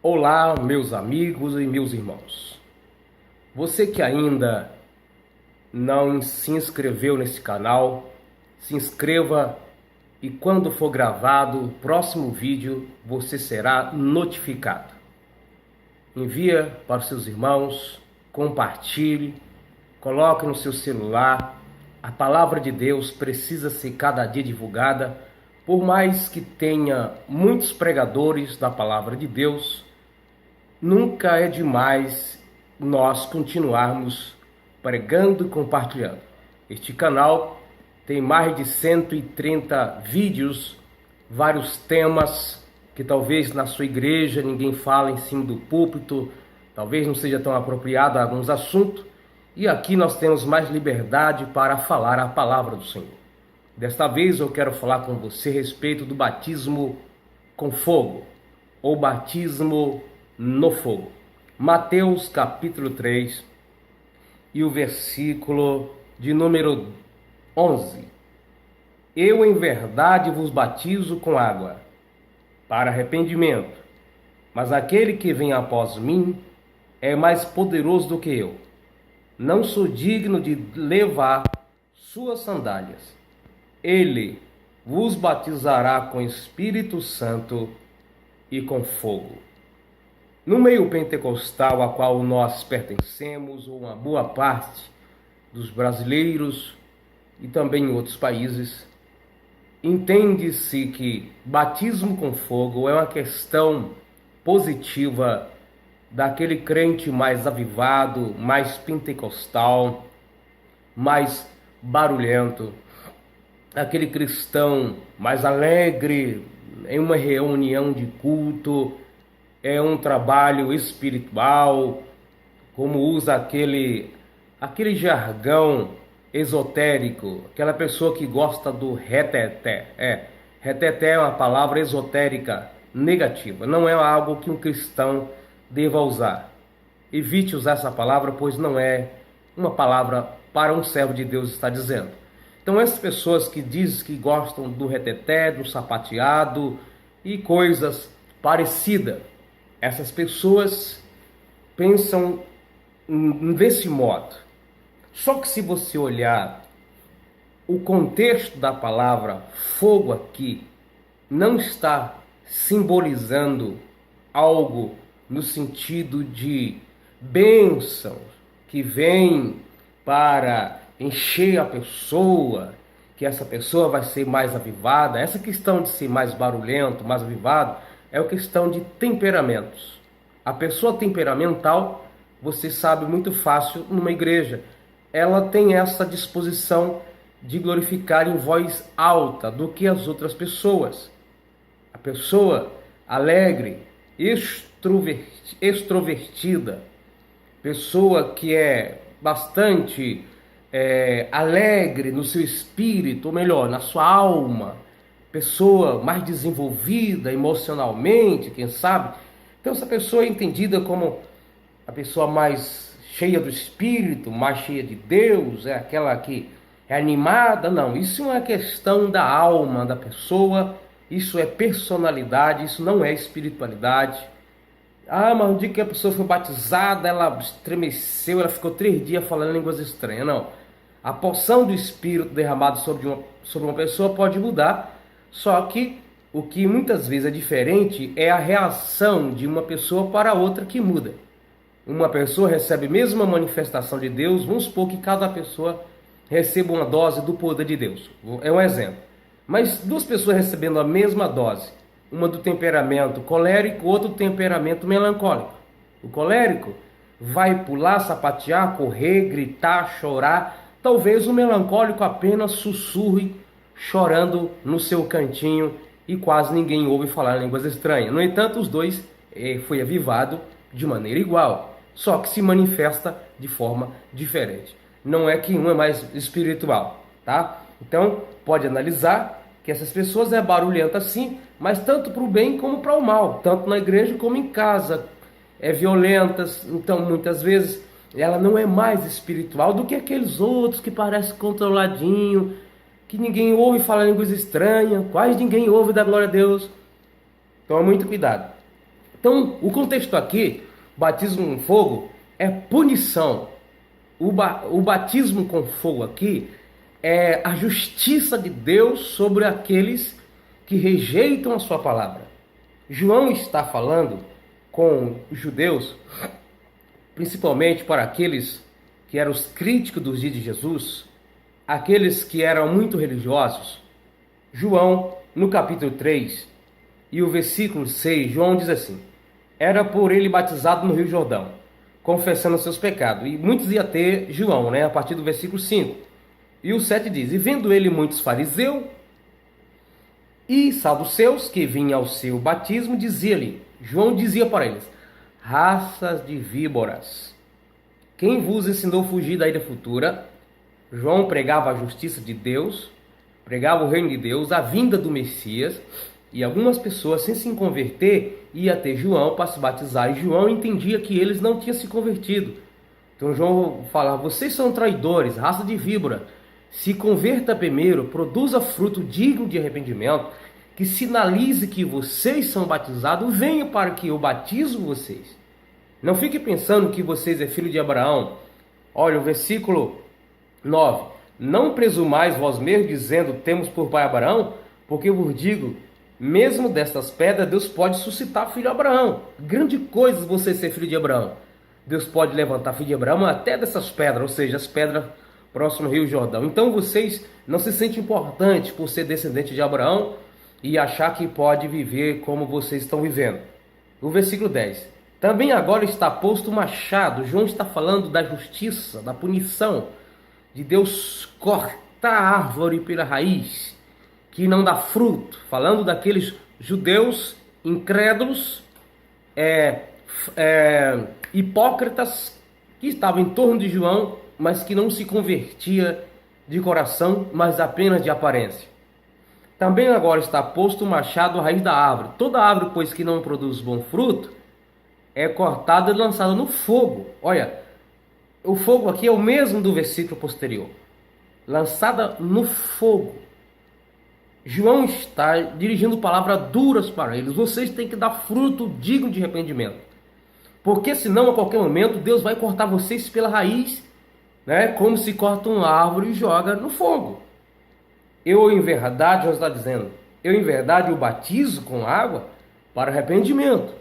Olá, meus amigos e meus irmãos. Você que ainda não se inscreveu nesse canal, se inscreva e quando for gravado o próximo vídeo, você será notificado. Envia para os seus irmãos, compartilhe, coloque no seu celular. A palavra de Deus precisa ser cada dia divulgada, por mais que tenha muitos pregadores da palavra de Deus. Nunca é demais nós continuarmos pregando e compartilhando. Este canal tem mais de 130 vídeos, vários temas que talvez na sua igreja ninguém fala em cima do púlpito, talvez não seja tão apropriado a alguns assuntos, e aqui nós temos mais liberdade para falar a palavra do Senhor. Desta vez eu quero falar com você a respeito do batismo com fogo, ou batismo no fogo. Mateus capítulo 3 e o versículo de número 11. Eu em verdade vos batizo com água para arrependimento, mas aquele que vem após mim é mais poderoso do que eu. Não sou digno de levar suas sandálias. Ele vos batizará com Espírito Santo e com fogo. No meio pentecostal a qual nós pertencemos, ou uma boa parte dos brasileiros e também em outros países, entende-se que batismo com fogo é uma questão positiva daquele crente mais avivado, mais pentecostal, mais barulhento, aquele cristão mais alegre em uma reunião de culto. É um trabalho espiritual, como usa aquele jargão esotérico, aquela pessoa que gosta do reteté. Reteté é uma palavra esotérica negativa, não é algo que um cristão deva usar. Evite usar essa palavra, pois não é uma palavra para um servo de Deus estar dizendo. Então essas pessoas que dizem que gostam do reteté, do sapateado e coisas parecidas, essas pessoas pensam desse modo. Só que se você olhar o contexto da palavra fogo aqui, não está simbolizando algo no sentido de bênção que vem para encher a pessoa, que essa pessoa vai ser mais avivada. Essa questão de ser mais barulhento, mais avivado, é uma questão de temperamentos. A pessoa temperamental, você sabe muito fácil numa igreja, ela tem essa disposição de glorificar em voz alta do que as outras pessoas. A pessoa alegre, extrovertida, pessoa que é bastante alegre no seu espírito, ou melhor, na sua alma, pessoa mais desenvolvida emocionalmente, quem sabe. Então essa pessoa é entendida como a pessoa mais cheia do Espírito, mais cheia de Deus, é aquela que é animada. Não, isso é uma questão da alma da pessoa, isso é personalidade, isso não é espiritualidade. Mas no dia que a pessoa foi batizada, ela estremeceu, ela ficou 3 dias falando línguas estranhas. Não, a porção do Espírito derramado sobre uma pessoa pode mudar. Só que o que muitas vezes é diferente é a reação de uma pessoa para outra que muda. Uma pessoa recebe a mesma manifestação de Deus, vamos supor que cada pessoa receba uma dose do poder de Deus. É um exemplo. Mas 2 pessoas recebendo a mesma dose, uma do temperamento colérico, outra do temperamento melancólico. O colérico vai pular, sapatear, correr, gritar, chorar. Talvez o melancólico apenas sussurre, chorando no seu cantinho, e quase ninguém ouve falar línguas estranhas. No entanto, os dois foi avivado de maneira igual, só que se manifesta de forma diferente. Não é que um é mais espiritual, tá? Então, pode analisar que essas pessoas é barulhenta sim, mas tanto para o bem como para o mal, tanto na igreja como em casa, é violentas. Então, muitas vezes, ela não é mais espiritual do que aqueles outros que parecem controladinho, que ninguém ouve falar línguas estranhas, quase ninguém ouve da glória a Deus. Toma muito cuidado. Então, o contexto aqui, batismo com fogo, é punição. O batismo com fogo aqui é a justiça de Deus sobre aqueles que rejeitam a sua palavra. João está falando com os judeus, principalmente para aqueles que eram os críticos dos dias de Jesus, aqueles que eram muito religiosos. João, no capítulo 3 e o versículo 6, João diz assim: era por ele batizado no Rio Jordão, confessando seus pecados. E muitos iam ter João, a partir do versículo 5. E o 7 diz: e vendo ele muitos fariseus e saduceus que vinham ao seu batismo, dizia-lhe, João dizia para eles: raças de víboras, quem vos ensinou a fugir da ira futura? João pregava a justiça de Deus, pregava o reino de Deus, a vinda do Messias, e algumas pessoas, sem se converter, iam até João para se batizar, e João entendia que eles não tinham se convertido. Então João falava: vocês são traidores, raça de víbora, se converta primeiro, produza fruto digno de arrependimento, que sinalize que vocês são batizados, venha para que eu batizo vocês. Não fique pensando que vocês é filho de Abraão. Olha o versículo 9: não presumais vós mesmos, dizendo, temos por pai Abraão, porque eu vos digo, mesmo destas pedras, Deus pode suscitar filho de Abraão. Grande coisa você ser filho de Abraão. Deus pode levantar filho de Abraão até dessas pedras, ou seja, as pedras próximo ao Rio Jordão. Então vocês não se sentem importantes por ser descendente de Abraão e achar que pode viver como vocês estão vivendo. O versículo 10. Também agora está posto o machado. João está falando da justiça, da punição, de Deus cortar a árvore pela raiz, que não dá fruto. Falando daqueles judeus incrédulos, hipócritas, que estavam em torno de João, mas que não se convertia de coração, mas apenas de aparência. Também agora está posto o machado à raiz da árvore. Toda árvore, pois, que não produz bom fruto, é cortada e lançada no fogo. Olha, o fogo aqui é o mesmo do versículo posterior. Lançada no fogo. João está dirigindo palavras duras para eles. Vocês têm que dar fruto digno de arrependimento. Porque senão, a qualquer momento, Deus vai cortar vocês pela raiz, como se corta uma árvore e joga no fogo. Eu, em verdade, João está dizendo, eu, em verdade, o batizo com água para arrependimento.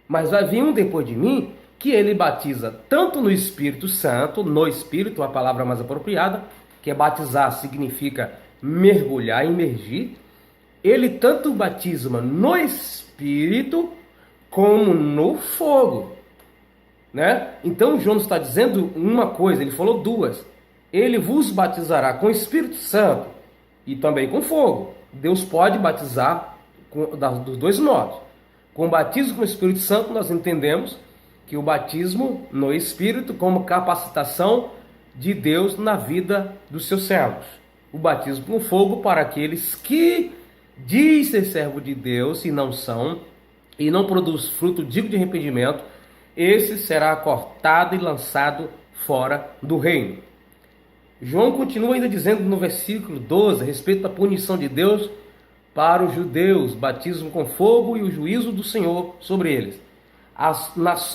Mas vai vir um depois de mim, que ele batiza tanto no Espírito Santo, no Espírito, a palavra mais apropriada, que é batizar, significa mergulhar, imergir. Ele tanto batiza no Espírito, como no fogo. Então João está dizendo uma coisa, ele falou duas. Ele vos batizará com o Espírito Santo e também com fogo. Deus pode batizar dos dois modos. Com o batismo com o Espírito Santo, nós entendemos que o batismo no Espírito como capacitação de Deus na vida dos seus servos. O batismo com fogo para aqueles que dizem ser servo de Deus e não são, e não produz fruto digno de arrependimento, esse será cortado e lançado fora do reino. João continua ainda dizendo no versículo 12, a respeito da punição de Deus para os judeus, batismo com fogo e o juízo do Senhor sobre eles.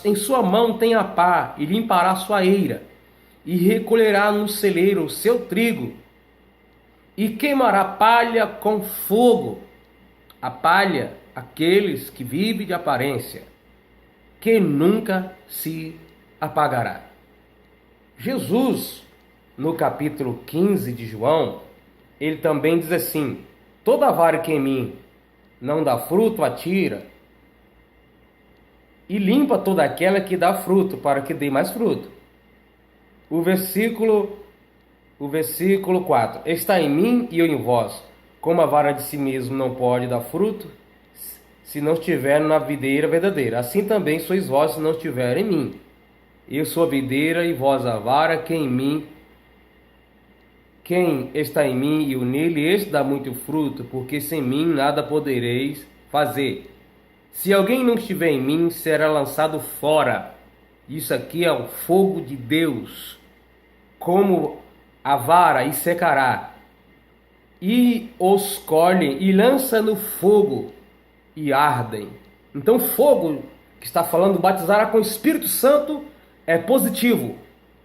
Em sua mão tem a pá, e limpará sua eira, e recolherá no celeiro o seu trigo, e queimará palha com fogo. A palha, aqueles que vivem de aparência, que nunca se apagará. Jesus, no capítulo 15 de João, ele também diz assim: toda vara que em mim não dá fruto, atira, e limpa toda aquela que dá fruto, para que dê mais fruto. O versículo 4. Está em mim e eu em vós. Como a vara de si mesmo não pode dar fruto, se não estiver na videira verdadeira, assim também sois vós, se não estiver em mim. Eu sou a videira e vós a vara, quem está em mim e eu nele, este dá muito fruto, porque sem mim nada podereis fazer. Se alguém não estiver em mim, será lançado fora. Isso aqui é o fogo de Deus, como a vara, e secará. E os colhem e lança no fogo, e ardem. Então, fogo, que está falando batizar com o Espírito Santo, é positivo.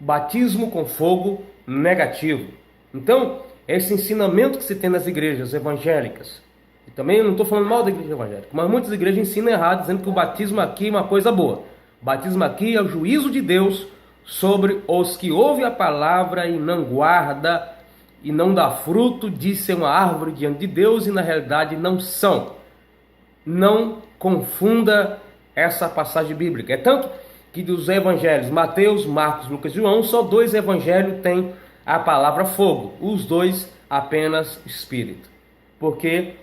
Batismo com fogo, negativo. Então, esse ensinamento que se tem nas igrejas evangélicas, e também eu não estou falando mal da igreja evangélica, mas muitas igrejas ensinam errado, dizendo que o batismo aqui é uma coisa boa. O batismo aqui é o juízo de Deus sobre os que ouvem a palavra e não guarda e não dá fruto, diz ser uma árvore diante de Deus e na realidade não são. Não confunda essa passagem bíblica. É tanto que dos evangelhos Mateus, Marcos, Lucas e João, só 2 evangelhos têm a palavra fogo, os 2 apenas espírito. Porque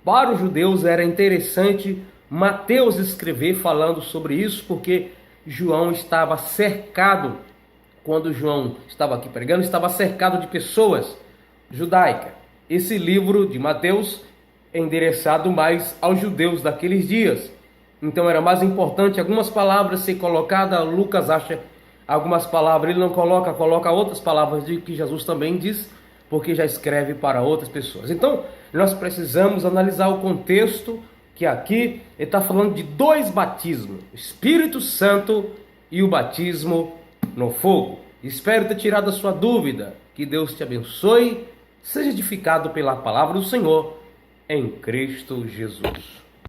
para os judeus era interessante Mateus escrever falando sobre isso, porque João estava cercado, quando João estava aqui pregando, estava cercado de pessoas judaicas. Esse livro de Mateus é endereçado mais aos judeus daqueles dias. Então era mais importante algumas palavras ser colocadas. Lucas acha algumas palavras, ele não coloca outras palavras de que Jesus também diz, porque já escreve para outras pessoas. Então nós precisamos analisar o contexto, que aqui ele está falando de 2 batismos, o Espírito Santo e o batismo no fogo. Espero ter tirado a sua dúvida. Que Deus te abençoe, seja edificado pela palavra do Senhor, em Cristo Jesus.